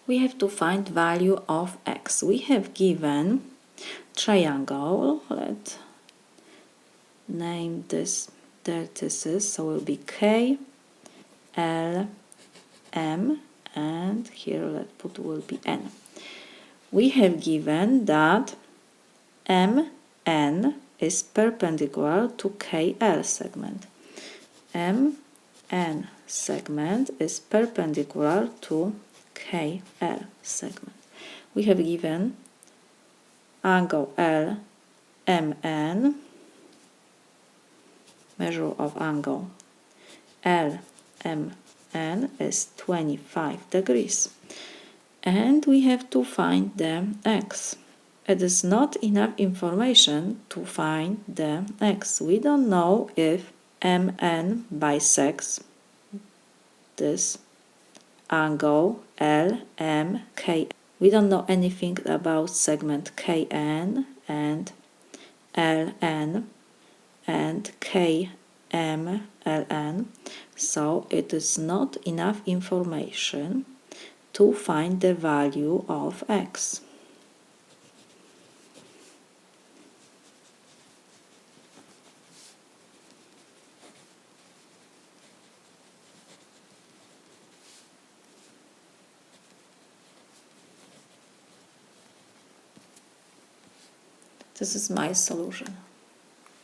we have to find value of x. We have given triangle. Let's name this vertices, so it will be K, L, M, and here let's put will be N. We have given that MN is perpendicular to KL segment. MN segment is perpendicular to KL segment. We have given angle LMN, measure of angle LMN is 25 degrees. And we have to find the x. It is not enough information to find the x. We don't know if MN bisects this angle LMK. We don't know anything about segment KN and LN and KMLN, so it is not enough information to find the value of x. This is my solution.